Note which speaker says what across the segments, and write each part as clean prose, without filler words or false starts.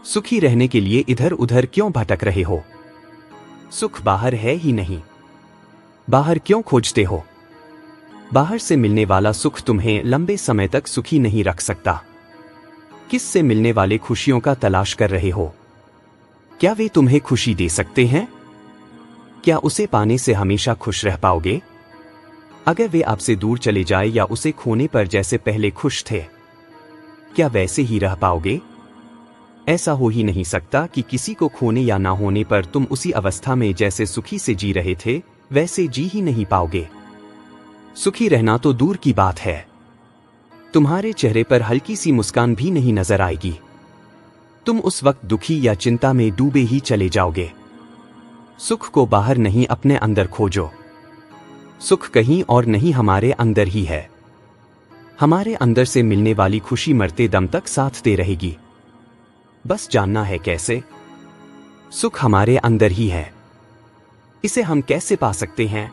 Speaker 1: सुखी रहने के लिए इधर उधर क्यों भटक रहे हो? सुख बाहर है ही नहीं, बाहर क्यों खोजते हो? बाहर से मिलने वाला सुख तुम्हें लंबे समय तक सुखी नहीं रख सकता। किस से मिलने वाले खुशियों का तलाश कर रहे हो? क्या वे तुम्हें खुशी दे सकते हैं? क्या उसे पाने से हमेशा खुश रह पाओगे? अगर वे आपसे दूर चले जाए या उसे खोने पर जैसे पहले खुश थे, क्या वैसे ही रह पाओगे? ऐसा हो ही नहीं सकता कि किसी को खोने या ना होने पर तुम उसी अवस्था में जैसे सुखी से जी रहे थे वैसे जी ही नहीं पाओगे। सुखी रहना तो दूर की बात है, तुम्हारे चेहरे पर हल्की सी मुस्कान भी नहीं नजर आएगी। तुम उस वक्त दुखी या चिंता में डूबे ही चले जाओगे। सुख को बाहर नहीं, अपने अंदर खोजो। सुख कहीं और नहीं, हमारे अंदर ही है। हमारे अंदर से मिलने वाली खुशी मरते दम तक साथ दे रहेगी। बस जानना है कैसे। सुख हमारे अंदर ही है। इसे हम कैसे पा सकते हैं?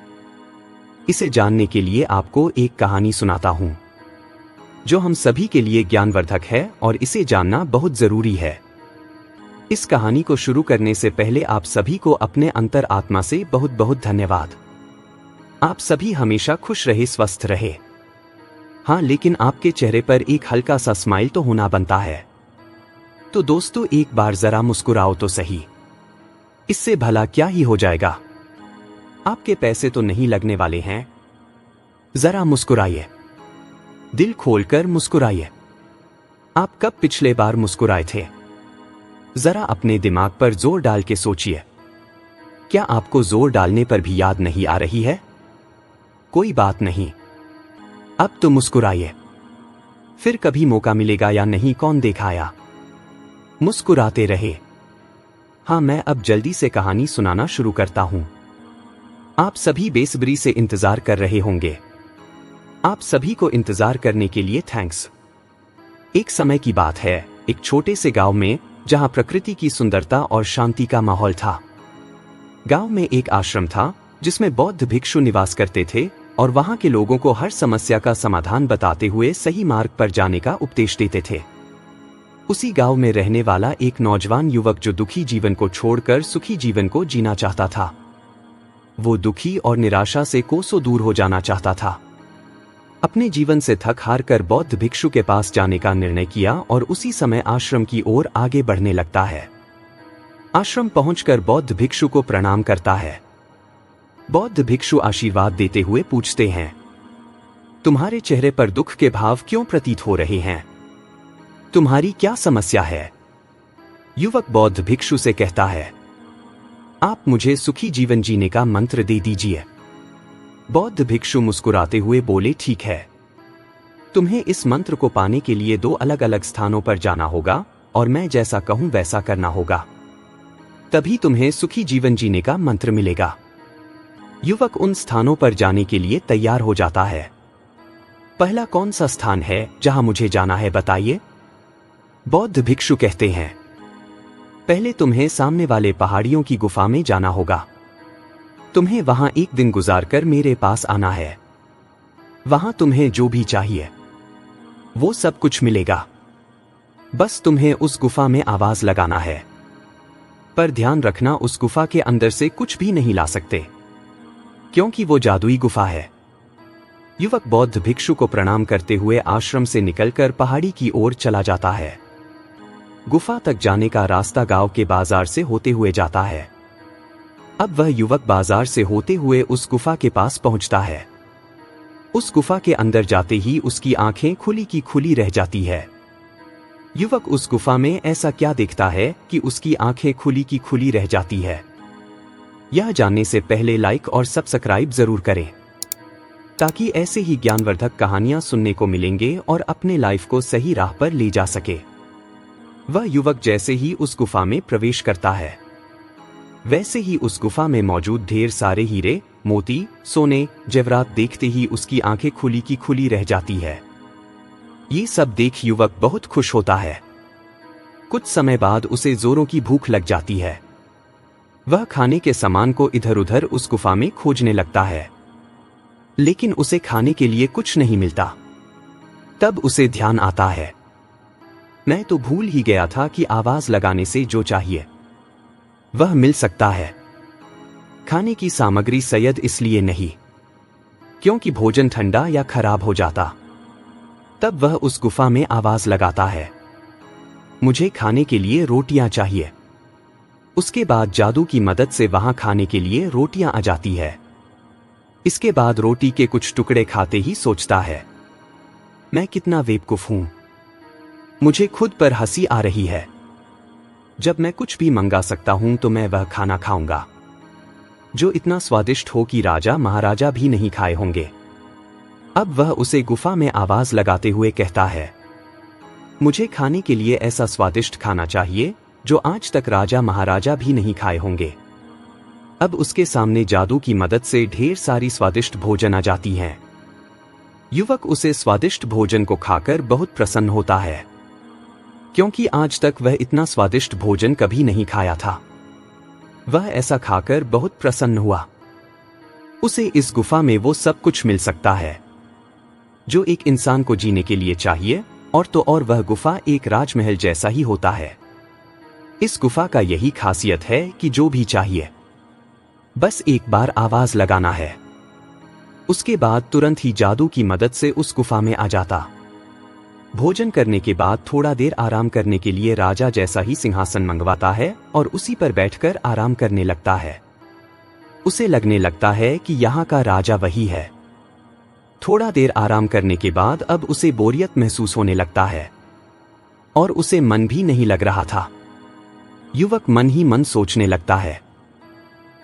Speaker 1: इसे जानने के लिए आपको एक कहानी सुनाता हूं, जो हम सभी के लिए ज्ञानवर्धक है और इसे जानना बहुत जरूरी है। इस कहानी को शुरू करने से पहले आप सभी को अपने अंतर आत्मा से बहुत बहुत धन्यवाद। आप सभी हमेशा खुश रहे, स्वस्थ रहे। हाँ, लेकिन आपके चेहरे पर एक हल्का सा स्माइल तो होना बनता है। तो दोस्तों, एक बार जरा मुस्कुराओ तो सही। इससे भला क्या ही हो जाएगा? आपके पैसे तो नहीं लगने वाले हैं। जरा मुस्कुराइए, दिल खोलकर मुस्कुराइए। आप कब पिछले बार मुस्कुराए थे? जरा अपने दिमाग पर जोर डाल के सोचिए। क्या आपको जोर डालने पर भी याद नहीं आ रही है? कोई बात नहीं, अब तो मुस्कुराइए। फिर कभी मौका मिलेगा या नहीं, कौन देखाया। मुस्कुराते रहे। हाँ, मैं अब जल्दी से कहानी सुनाना शुरू करता हूं। आप सभी बेसब्री से इंतजार कर रहे होंगे। आप सभी को इंतजार करने के लिए थैंक्स। एक समय की बात है, एक छोटे से गांव में, जहां प्रकृति की सुंदरता और शांति का माहौल था। गांव में एक आश्रम था जिसमें बौद्ध भिक्षु निवास करते थे और वहां के लोगों को हर समस्या का समाधान बताते हुए सही मार्ग पर जाने का उपदेश देते थे। उसी गांव में रहने वाला एक नौजवान युवक जो दुखी जीवन को छोड़कर सुखी जीवन को जीना चाहता था। वो दुखी और निराशा से कोसों दूर हो जाना चाहता था। अपने जीवन से थक हार कर बौद्ध भिक्षु के पास जाने का निर्णय किया और उसी समय आश्रम की ओर आगे बढ़ने लगता है। आश्रम पहुंचकर बौद्ध भिक्षु को प्रणाम करता है। बौद्ध भिक्षु आशीर्वाद देते हुए पूछते हैं, तुम्हारे चेहरे पर दुख के भाव क्यों प्रतीत हो रहे हैं? तुम्हारी क्या समस्या है? युवक बौद्ध भिक्षु से कहता है, आप मुझे सुखी जीवन जीने का मंत्र दे दीजिए। बौद्ध भिक्षु मुस्कुराते हुए बोले, ठीक है, तुम्हें इस मंत्र को पाने के लिए 2 अलग अलग स्थानों पर जाना होगा और मैं जैसा कहूं वैसा करना होगा, तभी तुम्हें सुखी जीवन जीने का मंत्र मिलेगा। युवक उन स्थानों पर जाने के लिए तैयार हो जाता है। पहला कौन सा स्थान है जहां मुझे जाना है, बताइए? बौद्ध भिक्षु कहते हैं, पहले तुम्हें सामने वाले पहाड़ियों की गुफा में जाना होगा। तुम्हें वहां एक दिन गुजारकर मेरे पास आना है। वहां तुम्हें जो भी चाहिए वो सब कुछ मिलेगा। बस तुम्हें उस गुफा में आवाज लगाना है। पर ध्यान रखना, उस गुफा के अंदर से कुछ भी नहीं ला सकते, क्योंकि वो जादुई गुफा है। युवक बौद्ध भिक्षु को प्रणाम करते हुए आश्रम से निकलकर पहाड़ी की ओर चला जाता है। गुफा तक जाने का रास्ता गांव के बाजार से होते हुए जाता है। अब वह युवक बाजार से होते हुए उस गुफा के पास पहुंचता है। उस गुफा के अंदर जाते ही उसकी आंखें खुली की खुली रह जाती है। युवक उस गुफा में ऐसा क्या देखता है कि उसकी आंखें खुली की खुली रह जाती है? यह जानने से पहले लाइक और सब्सक्राइब जरूर करें, ताकि ऐसे ही ज्ञानवर्धक कहानियां सुनने को मिलेंगे और अपने लाइफ को सही राह पर ले जा सके। वह युवक जैसे ही उस गुफा में प्रवेश करता है, वैसे ही उस गुफा में मौजूद ढेर सारे हीरे, मोती, सोने, जेवरात देखते ही उसकी आंखें खुली की खुली रह जाती है। ये सब देख युवक बहुत खुश होता है। कुछ समय बाद उसे जोरों की भूख लग जाती है। वह खाने के सामान को इधर उधर उस गुफा में खोजने लगता है, लेकिन उसे खाने के लिए कुछ नहीं मिलता। तब उसे ध्यान आता है, मैं तो भूल ही गया था कि आवाज लगाने से जो चाहिए वह मिल सकता है। खाने की सामग्री सैयद इसलिए नहीं क्योंकि भोजन ठंडा या खराब हो जाता, तब वह उस गुफा में आवाज लगाता है, मुझे खाने के लिए रोटियां चाहिए। उसके बाद जादू की मदद से वहां खाने के लिए रोटियां आ जाती है। इसके बाद रोटी के कुछ टुकड़े खाते ही सोचता है, मैं कितना बेवकूफ हूं, मुझे खुद पर हंसी आ रही है। जब मैं कुछ भी मंगा सकता हूं तो मैं वह खाना खाऊंगा जो इतना स्वादिष्ट हो कि राजा महाराजा भी नहीं खाए होंगे। अब वह उसे गुफा में आवाज लगाते हुए कहता है, मुझे खाने के लिए ऐसा स्वादिष्ट खाना चाहिए जो आज तक राजा महाराजा भी नहीं खाए होंगे। अब उसके सामने जादू की मदद से ढेर सारी स्वादिष्ट भोजन आ जाती हैं। युवक उसे स्वादिष्ट भोजन को खाकर बहुत प्रसन्न होता है, क्योंकि आज तक वह इतना स्वादिष्ट भोजन कभी नहीं खाया था। वह ऐसा खाकर बहुत प्रसन्न हुआ। उसे इस गुफा में वो सब कुछ मिल सकता है जो एक इंसान को जीने के लिए चाहिए, और तो और वह गुफा एक राजमहल जैसा ही होता है। इस गुफा का यही खासियत है कि जो भी चाहिए बस एक बार आवाज लगाना है। उसके बाद तुरंत ही जादू की मदद से उस गुफा में आ जाता। भोजन करने के बाद थोड़ा देर आराम करने के लिए राजा जैसा ही सिंहासन मंगवाता है और उसी पर बैठकर आराम करने लगता है। उसे लगने लगता है कि यहाँ का राजा वही है। थोड़ा देर आराम करने के बाद अब उसे बोरियत महसूस होने लगता है और उसे मन भी नहीं लग रहा था। युवक मन ही मन सोचने लगता है,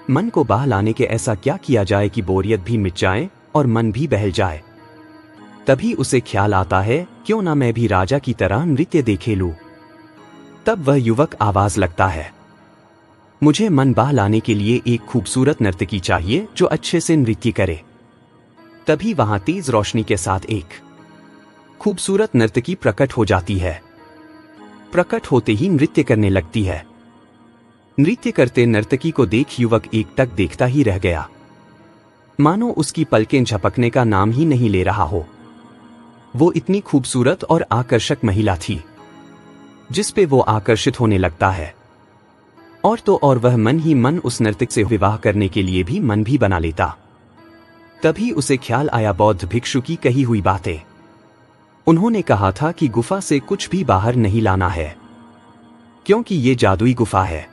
Speaker 1: मन को बहलाने के ऐसा क्या किया जाए कि बोरियत भी मिट जाए और मन भी बहल जाए। तभी उसे ख्याल आता है, क्यों ना मैं भी राजा की तरह नृत्य देखे लूं। तब वह युवक आवाज लगता है, मुझे मन बहलाने के लिए एक खूबसूरत नर्तकी चाहिए जो अच्छे से नृत्य करे। तभी वहां तेज रोशनी के साथ एक खूबसूरत नर्तकी प्रकट हो जाती है। प्रकट होते ही नृत्य करने लगती है। नृत्य करते नर्तकी को देख युवक एकटक देखता ही रह गया, मानो उसकी पलकें झपकने का नाम ही नहीं ले रहा हो। वो इतनी खूबसूरत और आकर्षक महिला थी जिस पे वो आकर्षित होने लगता है, और तो और वह मन ही मन उस नर्तक से विवाह करने के लिए भी मन भी बना लेता। तभी उसे ख्याल आया बौद्ध भिक्षु की कही हुई बातें। उन्होंने कहा था कि गुफा से कुछ भी बाहर नहीं लाना है, क्योंकि ये जादुई गुफा है,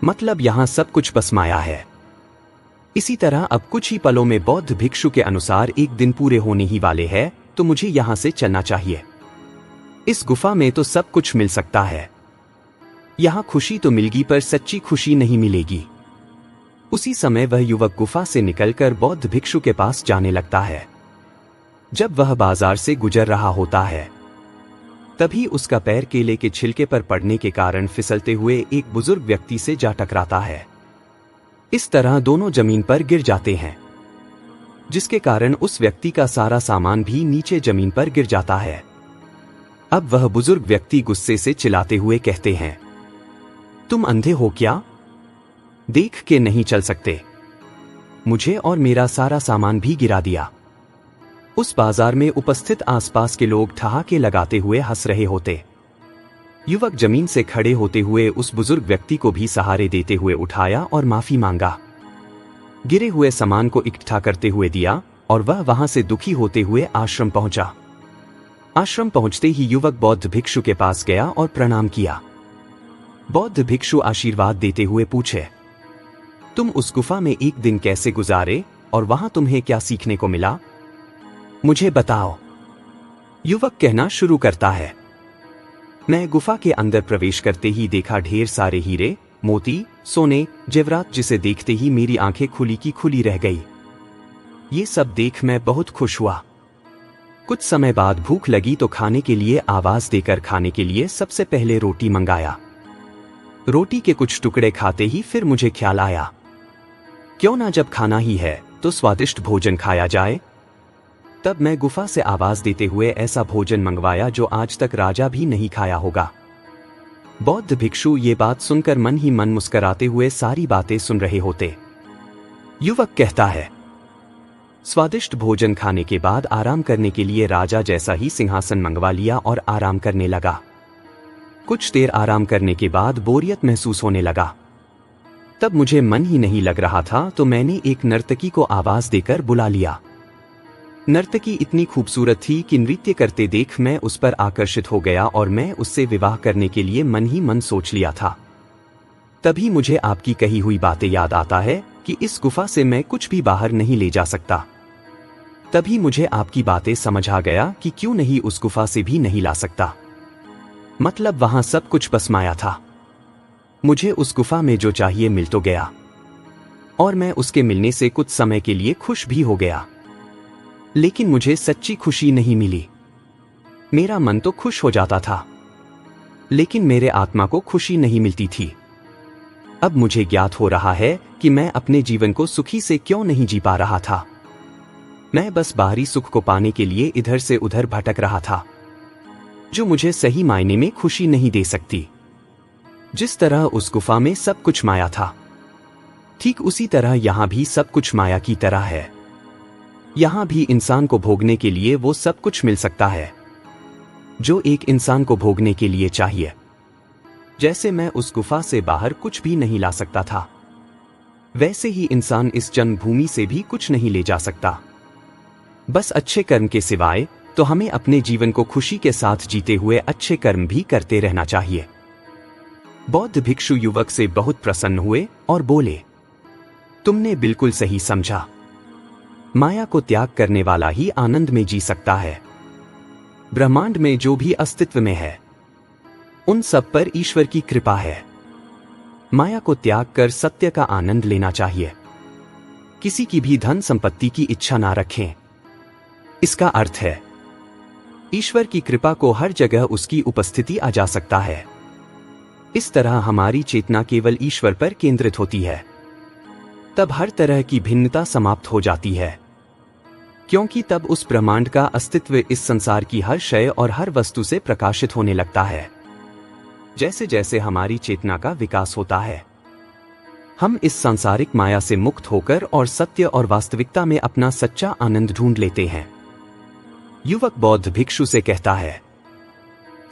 Speaker 1: मतलब यहां सब कुछ बस माया है। इसी तरह अब कुछ ही पलों में बौद्ध भिक्षु के अनुसार एक दिन पूरे होने ही वाले हैं, तो मुझे यहां से चलना चाहिए। इस गुफा में तो सब कुछ मिल सकता है, यहां खुशी तो मिलेगी पर सच्ची खुशी नहीं मिलेगी। उसी समय वह युवक गुफा से निकलकर बौद्ध भिक्षु के पास जाने लगता है। जब वह बाजार से गुजर रहा होता है, तभी उसका पैर केले के छिलके पर पड़ने के कारण फिसलते हुए एक बुजुर्ग व्यक्ति से जा टकराता है। इस तरह दोनों जमीन पर गिर जाते हैं, जिसके कारण उस व्यक्ति का सारा सामान भी नीचे जमीन पर गिर जाता है। अब वह बुजुर्ग व्यक्ति गुस्से से चिल्लाते हुए कहते हैं, तुम अंधे हो क्या? देख के नहीं चल सकते? मुझे और मेरा सारा सामान भी गिरा दिया। उस बाजार में उपस्थित आसपास के लोग ठहाके लगाते हुए हंस रहे होते। युवक जमीन से खड़े होते हुए उस बुजुर्ग व्यक्ति को भी सहारे देते हुए उठाया और माफी मांगा। गिरे हुए सामान को इकट्ठा करते हुए दिया और वह वहां से दुखी होते हुए आश्रम पहुंचा। आश्रम पहुंचते ही युवक बौद्ध भिक्षु के पास गया और प्रणाम किया। बौद्ध भिक्षु आशीर्वाद देते हुए पूछे, तुम उस गुफा में एक दिन कैसे गुजारे और वहां तुम्हें क्या सीखने को मिला? मुझे बताओ। युवक कहना शुरू करता है, मैं गुफा के अंदर प्रवेश करते ही देखा ढेर सारे हीरे, मोती, सोने, जेवरात, जिसे देखते ही मेरी आंखें खुली की खुली रह गई। ये सब देख मैं बहुत खुश हुआ। कुछ समय बाद भूख लगी तो खाने के लिए आवाज देकर खाने के लिए सबसे पहले रोटी मंगाया। रोटी के कुछ टुकड़े खाते ही फिर मुझे ख्याल आया, क्यों ना जब खाना ही है तो स्वादिष्ट भोजन खाया जाए। तब मैं गुफा से आवाज देते हुए ऐसा भोजन मंगवाया जो आज तक राजा भी नहीं खाया होगा। बौद्ध भिक्षु ये बात सुनकर मन ही मन मुस्कुराते हुए सारी बातें सुन रहे होते। युवक कहता है, स्वादिष्ट भोजन खाने के बाद आराम करने के लिए राजा जैसा ही सिंहासन मंगवा लिया और आराम करने लगा। कुछ देर आराम करने के बाद बोरियत महसूस होने लगा। तब मुझे मन ही नहीं लग रहा था तो मैंने एक नर्तकी को आवाज देकर बुला लिया। नर्तकी इतनी खूबसूरत थी कि नृत्य करते देख मैं उस पर आकर्षित हो गया और मैं उससे विवाह करने के लिए मन ही मन सोच लिया था। तभी मुझे आपकी कही हुई बातें याद आता है कि इस गुफा से मैं कुछ भी बाहर नहीं ले जा सकता। तभी मुझे आपकी बातें समझ आ गया कि क्यों नहीं उस गुफा से भी नहीं ला सकता। मतलब वहां सब कुछ बस माया था। मुझे उस गुफा में जो चाहिए मिल तो गया और मैं उसके मिलने से कुछ समय के लिए खुश भी हो गया, लेकिन मुझे सच्ची खुशी नहीं मिली। मेरा मन तो खुश हो जाता था, लेकिन मेरे आत्मा को खुशी नहीं मिलती थी। अब मुझे ज्ञात हो रहा है कि मैं अपने जीवन को सुखी से क्यों नहीं जी पा रहा था। मैं बस बाहरी सुख को पाने के लिए इधर से उधर भटक रहा था, जो मुझे सही मायने में खुशी नहीं दे सकती। जिस तरह उस गुफा में सब कुछ माया था, ठीक उसी तरह यहां भी सब कुछ माया की तरह है। यहां भी इंसान को भोगने के लिए वो सब कुछ मिल सकता है जो एक इंसान को भोगने के लिए चाहिए। जैसे मैं उस गुफा से बाहर कुछ भी नहीं ला सकता था, वैसे ही इंसान इस जन्मभूमि से भी कुछ नहीं ले जा सकता। बस अच्छे कर्म के सिवाय तो हमें अपने जीवन को खुशी के साथ जीते हुए अच्छे कर्म भी करते रहना चाहिए। बौद्ध भिक्षु युवक से बहुत प्रसन्न हुए और बोले, तुमने बिल्कुल सही समझा। माया को त्याग करने वाला ही आनंद में जी सकता है। ब्रह्मांड में जो भी अस्तित्व में है, उन सब पर ईश्वर की कृपा है। माया को त्याग कर सत्य का आनंद लेना चाहिए। किसी की भी धन संपत्ति की इच्छा ना रखें। इसका अर्थ है ईश्वर की कृपा को हर जगह उसकी उपस्थिति आ जा सकता है। इस तरह हमारी चेतना केवल ईश्वर पर केंद्रित होती है। तब हर तरह की भिन्नता समाप्त हो जाती है, क्योंकि तब उस ब्रह्मांड का अस्तित्व इस संसार की हर शय और हर वस्तु से प्रकाशित होने लगता है। जैसे जैसे हमारी चेतना का विकास होता है, हम इस सांसारिक माया से मुक्त होकर और सत्य और वास्तविकता में अपना सच्चा आनंद ढूंढ लेते हैं। युवक बौद्ध भिक्षु से कहता है,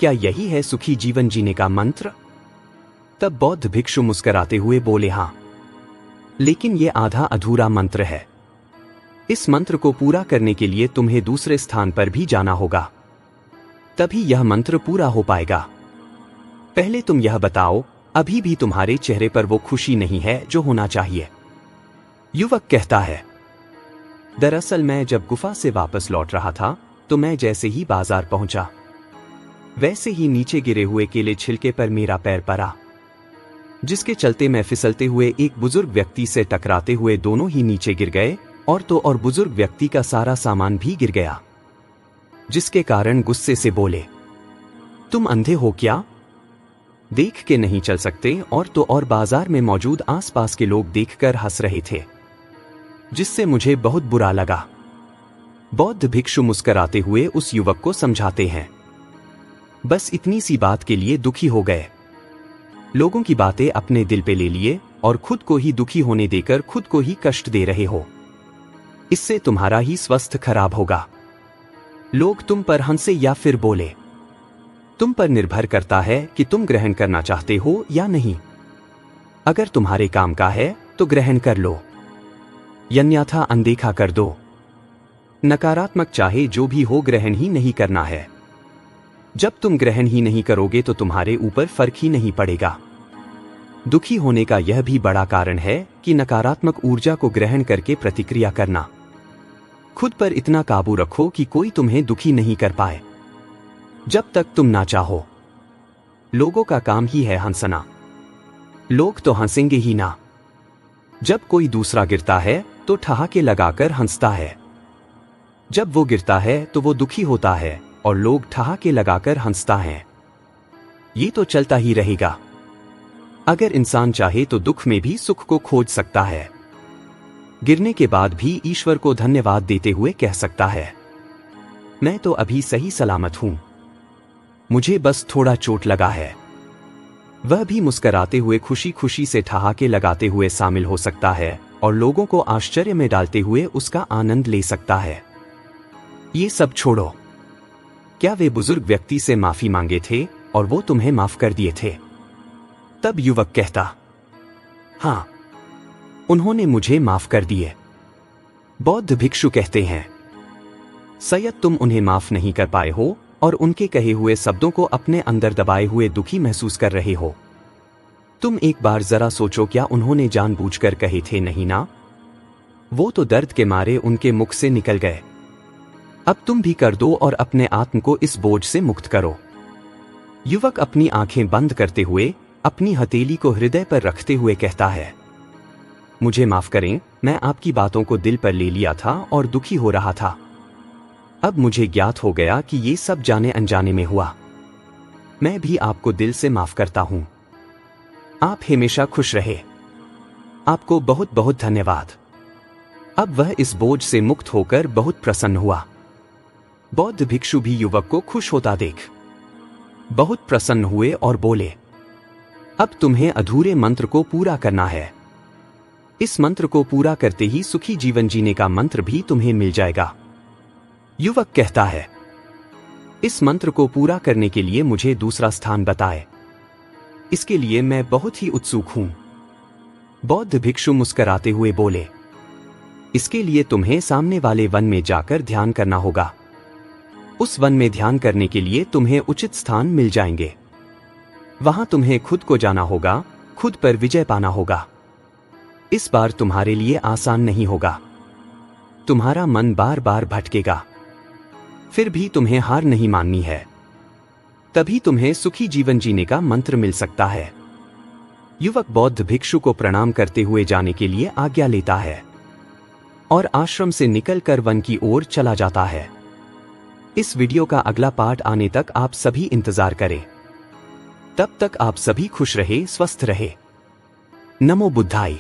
Speaker 1: क्या यही है सुखी जीवन जीने का मंत्र? तब बौद्ध भिक्षु मुस्कुराते हुए बोले, हां, लेकिन यह आधा अधूरा मंत्र है। इस मंत्र को पूरा करने के लिए तुम्हें दूसरे स्थान पर भी जाना होगा, तभी यह मंत्र पूरा हो पाएगा। पहले तुम यह बताओ, अभी भी तुम्हारे चेहरे पर वो खुशी नहीं है जो होना चाहिए? युवक कहता है, दरअसल मैं जब गुफा से वापस लौट रहा था तो मैं जैसे ही बाजार पहुंचा, वैसे ही नीचे गिरे हुए केले छिलके पर मेरा पैर पड़ा, जिसके चलते मैं फिसलते हुए एक बुजुर्ग व्यक्ति से टकराते हुए दोनों ही नीचे गिर गए और बुजुर्ग व्यक्ति का सारा सामान भी गिर गया, जिसके कारण गुस्से से बोले, तुम अंधे हो क्या? देख के नहीं चल सकते? और बाजार में मौजूद आसपास के लोग देखकर हंस रहे थे, जिससे मुझे बहुत बुरा लगा। बौद्ध भिक्षु मुस्कुराते हुए उस युवक को समझाते हैं, बस इतनी सी बात के लिए दुखी हो गए, लोगों की बातें अपने दिल पे ले लिए और खुद को ही दुखी होने देकर खुद को ही कष्ट दे रहे हो। इससे तुम्हारा ही स्वास्थ्य खराब होगा। लोग तुम पर हंसे या फिर बोले, तुम पर निर्भर करता है कि तुम ग्रहण करना चाहते हो या नहीं। अगर तुम्हारे काम का है तो ग्रहण कर लो, अन्यथा अनदेखा कर दो। नकारात्मक चाहे जो भी हो, ग्रहण ही नहीं करना है। जब तुम ग्रहण ही नहीं करोगे तो तुम्हारे ऊपर फर्क ही नहीं पड़ेगा। दुखी होने का यह भी बड़ा कारण है कि नकारात्मक ऊर्जा को ग्रहण करके प्रतिक्रिया करना। खुद पर इतना काबू रखो कि कोई तुम्हें दुखी नहीं कर पाए, जब तक तुम ना चाहो। लोगों का काम ही है हंसना, लोग तो हंसेंगे ही ना। जब कोई दूसरा गिरता है तो ठहाके लगाकर हंसता है, जब वो गिरता है तो वो दुखी होता है और लोग ठहाके लगाकर हंसता है। ये तो चलता ही रहेगा। अगर इंसान चाहे तो दुख में भी सुख को खोज सकता है। गिरने के बाद भी ईश्वर को धन्यवाद देते हुए कह सकता है, मैं तो अभी सही सलामत हूं, मुझे बस थोड़ा चोट लगा है। वह भी मुस्कुराते हुए खुशी खुशी से ठहाके लगाते हुए शामिल हो सकता है और लोगों को आश्चर्य में डालते हुए उसका आनंद ले सकता है। ये सब छोड़ो, क्या वे बुजुर्ग व्यक्ति से माफी मांगे थे और वो तुम्हें माफ कर दिए थे। तब युवक कहता, हाँ, उन्होंने मुझे माफ कर दिए। बौद्ध भिक्षु कहते हैं, सैयद तुम उन्हें माफ नहीं कर पाए हो और उनके कहे हुए शब्दों को अपने अंदर दबाए हुए दुखी महसूस कर रहे हो। तुम एक बार जरा सोचो, क्या उन्होंने जानबूझकर कहे थे नहीं ना? वो तो दर्द के मारे उनके मुख से निकल गए। अब तुम भी कर दो और अपने आत्म को इस बोझ से मुक्त करो। युवक अपनी आंखें बंद करते हुए अपनी हथेली को हृदय पर रखते हुए कहता है, मुझे माफ करें, मैं आपकी बातों को दिल पर ले लिया था और दुखी हो रहा था। अब मुझे ज्ञात हो गया कि ये सब जाने अनजाने में हुआ। मैं भी आपको दिल से माफ करता हूं। आप हमेशा खुश रहे। आपको बहुत बहुत धन्यवाद। अब वह इस बोझ से मुक्त होकर बहुत प्रसन्न हुआ। बौद्ध भिक्षु भी युवक को खुश होता देख बहुत प्रसन्न हुए और बोले, अब तुम्हें अधूरे मंत्र को पूरा करना है। इस मंत्र को पूरा करते ही सुखी जीवन जीने का मंत्र भी तुम्हें मिल जाएगा। युवक कहता है, इस मंत्र को पूरा करने के लिए मुझे दूसरा स्थान बताए। इसके लिए मैं बहुत ही उत्सुक हूं। बौद्ध भिक्षु मुस्कुराते हुए बोले, इसके लिए तुम्हें सामने वाले वन में जाकर ध्यान करना होगा। उस वन में ध्यान करने के लिए तुम्हें उचित स्थान मिल जाएंगे। वहां तुम्हें खुद को जाना होगा, खुद पर विजय पाना होगा। इस बार तुम्हारे लिए आसान नहीं होगा। तुम्हारा मन बार बार भटकेगा, फिर भी तुम्हें हार नहीं माननी है। तभी तुम्हें सुखी जीवन जीने का मंत्र मिल सकता है। युवक बौद्ध भिक्षु को प्रणाम करते हुए जाने के लिए आज्ञा लेता है और आश्रम से निकलकर वन की ओर चला जाता है। इस वीडियो का अगला पार्ट आने तक आप सभी इंतजार करें। तब तक आप सभी खुश रहे, स्वस्थ रहे। नमो बुद्धाय।